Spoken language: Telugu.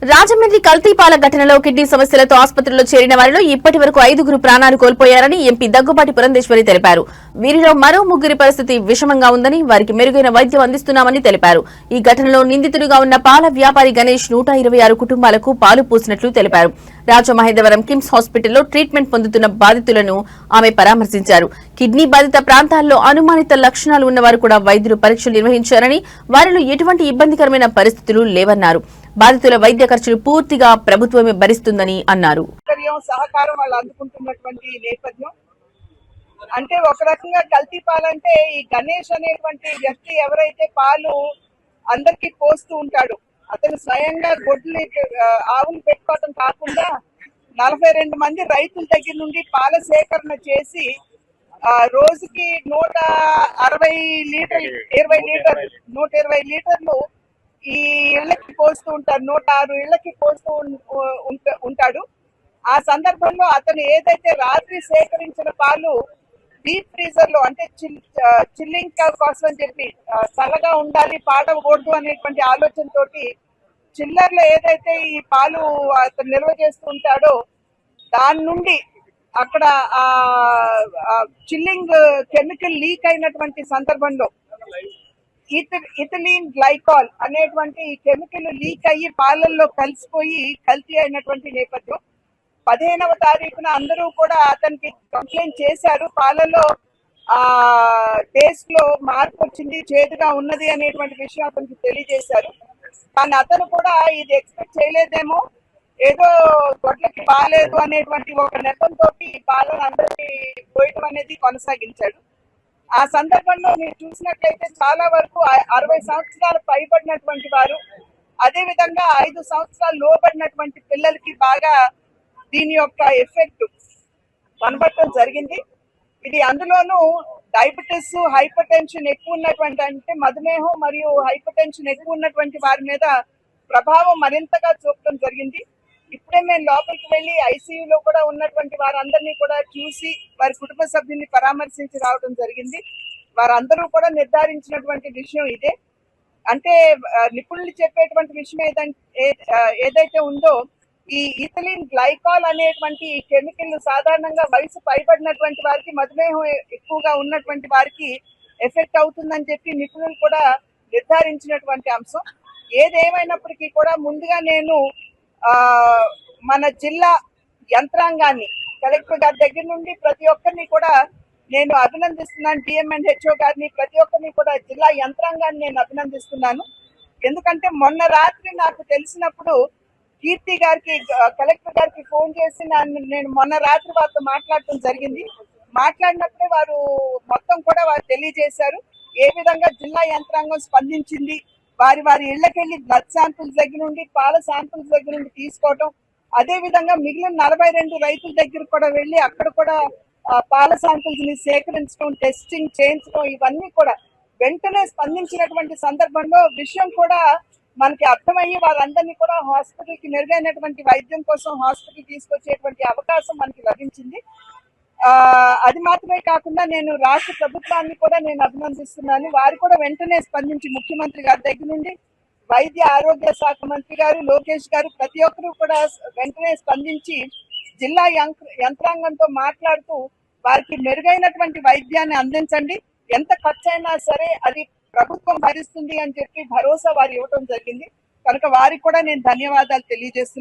రాజమండ్రి కల్తీపాల ఘటనలో కిడ్నీ సమస్యలతో ఆసుపత్రిలో చేరిన వారిలో ఇప్పటి వరకు 5గురు ప్రాణాలు కోల్పోయారని ఎంపీ దగ్గుబాటి పురంధేశ్వరి తెలిపారు. వీరిలో మరో 3 పరిస్థితి విషమంగా ఉందని, వారికి మెరుగైన వైద్యం అందిస్తున్నామని తెలిపారు. ఈ ఘటనలో నిందితుడిగా ఉన్న పాల వ్యాపారి గణేష్ 126 కుటుంబాలకు పాలు పూసినట్లు తెలిపారు. రాజమహేంద్రవరం కిమ్స్ హాస్పిటల్లో ట్రీట్మెంట్ పొందుతున్న బాధితులను ఆమె పరామర్శించారు. కిడ్నీ బాధిత ప్రాంతాల్లో అనుమానిత లక్షణాలు ఉన్నవారు కూడా వైద్యులు పరీక్షలు నిర్వహించారని, వారిలో ఎటువంటి ఇబ్బందికరమైన పరిస్థితులు లేవన్నారు. బాధితుల వైద్య ఖర్చులు పూర్తిగా ప్రభుత్వమే భరిస్తుందని అన్నారు. సహకారం వాళ్ళు అందుకుంటున్నటువంటి నేపథ్యం అంటే ఒక రకంగా కల్తీ పాలంటే ఈ గణేష్ అనేటువంటి వ్యక్తి ఎవరైతే పాలు అందరికి పోస్తూ ఉంటాడు, అతను స్వయంగా గొడ్లు ఆవులు పెట్టుకోవటం కాకుండా 42 మంది రైతుల దగ్గర నుండి పాల సేకరణ చేసి రోజుకి 120 లీటర్లు ఈ ఇళ్లకి పోస్తూ ఉంటారు. 106 ఇళ్లకి పోస్తూ ఉంటాడు. ఆ సందర్భంలో అతను ఏదైతే రాత్రి సేకరించిన పాలు డీప్ ఫ్రీజర్ లో అంటే చిల్లింగ్ కోసం అని చెప్పి చల్లగా ఉండాలి, పాడకూడదు అనేటువంటి ఆలోచనతోటి చిల్లర్లో ఏదైతే ఈ పాలు అతను నిల్వ చేస్తూ ఉంటాడో దాని నుండి అక్కడ చిల్లింగ్ కెమికల్ లీక్ అయినటువంటి సందర్భంలో ఇథిలీన్ గ్లైకాల్ అనేటువంటి కెమికల్ లీక్ అయ్యి పాలల్లో కలిసిపోయి కల్తీ అయినటువంటి నేపథ్యం. 15వ తారీఖున అందరూ కూడా అతనికి కంప్లైంట్ చేశారు. పాలలో టేస్ట్ లో మార్పు వచ్చింది, చేదుగా ఉన్నది అనేటువంటి విషయం అతనికి తెలియజేశారు. కానీ అతను కూడా ఇది ఎక్స్పెక్ట్ చేయలేదేమో, ఏదో గొడ్లకి బాగాలేదు అనేటువంటి ఒక నెపంతో పాలను అందరికీ పోయటం అనేది కొనసాగించాడు. ఆ సందర్భంలో మీరు చూసినట్లయితే చాలా వరకు 60 సంవత్సరాలు పైబడినటువంటి వారు, అదే విధంగా 5 సంవత్సరాలు లోబడినటువంటి పిల్లలకి బాగా దీని యొక్క ఎఫెక్ట్ కనబడటం జరిగింది. ఇది అందులోనూ డయాబెటిస్, హైపర్ టెన్షన్ ఎక్కువ ఉన్నటువంటి అంటే మధుమేహం మరియు హైపర్ టెన్షన్ ఎక్కువ ఉన్నటువంటి వారి మీద ప్రభావం మరింతగా చూపడం జరిగింది. ఇప్పుడే మేము లోపలికి వెళ్ళి ఐసీయూలో కూడా ఉన్నటువంటి వారందరినీ కూడా చూసి వారి కుటుంబ సభ్యుల్ని పరామర్శించి రావడం జరిగింది. వారందరూ కూడా నిర్ధారించినటువంటి విషయం ఇదే. అంటే నిపుణులు చెప్పేటువంటి విషయం ఏదైతే ఉందో ఈ ఇథిలీన్ గ్లైకాల్ అనేటువంటి కెమికల్ సాధారణంగా వయసు పైబడినటువంటి వారికి, మధుమేహం ఎక్కువగా ఉన్నటువంటి వారికి ఎఫెక్ట్ అవుతుందని చెప్పి నిపుణులు కూడా నిర్ధారించినటువంటి అంశం. ఏదేమైనప్పటికీ కూడా ముందుగా నేను మన జిల్లా యంత్రాంగాన్ని, కలెక్టర్ గారి దగ్గర నుండి ప్రతి ఒక్కరిని కూడా నేను అభినందిస్తున్నాను. డిఎం అండ్ హెచ్ఓ గారిని, ప్రతి ఒక్కరిని కూడా జిల్లా యంత్రాంగాన్ని నేను అభినందిస్తున్నాను. ఎందుకంటే మొన్న రాత్రి నాకు తెలిసినప్పుడు కీర్తి గారికి, కలెక్టర్ గారికి ఫోన్ చేసి నేను మొన్న రాత్రి వారితో మాట్లాడటం జరిగింది. మాట్లాడినప్పుడే వారు మొత్తం కూడా వారు తెలియజేశారు ఏ విధంగా జిల్లా యంత్రాంగం స్పందించింది. వారి ఇళ్లకెళ్లి బ్లడ్ శాంపిల్స్ దగ్గర నుండి, పాల శాంపిల్స్ దగ్గర నుండి తీసుకోవటం, అదే విధంగా మిగిలిన 42 రైతుల దగ్గర కూడా వెళ్ళి అక్కడ కూడా పాల శాంపిల్స్ ని సేకరించడం, టెస్టింగ్ చేయించడం, ఇవన్నీ కూడా వెంటనే స్పందించినటువంటి సందర్భంలో విషయం కూడా మనకి అర్థమయ్యి వారందరినీ కూడా హాస్పిటల్ కి మెరుగైనటువంటి వైద్యం కోసం హాస్పిటల్ తీసుకొచ్చేటువంటి అవకాశం మనకి లభించింది. అది మాత్రమే కాకుండా నేను రాష్ట్ర ప్రభుత్వాన్ని కూడా నేను అభినందిస్తున్నాను. వారు కూడా వెంటనే స్పందించి ముఖ్యమంత్రి గారి దగ్గర నుండి వైద్య ఆరోగ్య శాఖ మంత్రి గారు లోకేష్ గారు ప్రతి ఒక్కరూ కూడా వెంటనే స్పందించి జిల్లా యంత్రాంగంతో మాట్లాడుతూ వారికి మెరుగైనటువంటి వైద్యాన్ని అందించండి, ఎంత ఖర్చు అయినా సరే అది ప్రభుత్వం భరిస్తుంది అని చెప్పి భరోసా వారు ఇవ్వడం జరిగింది. కనుక వారికి కూడా నేను ధన్యవాదాలు తెలియజేస్తున్నాను.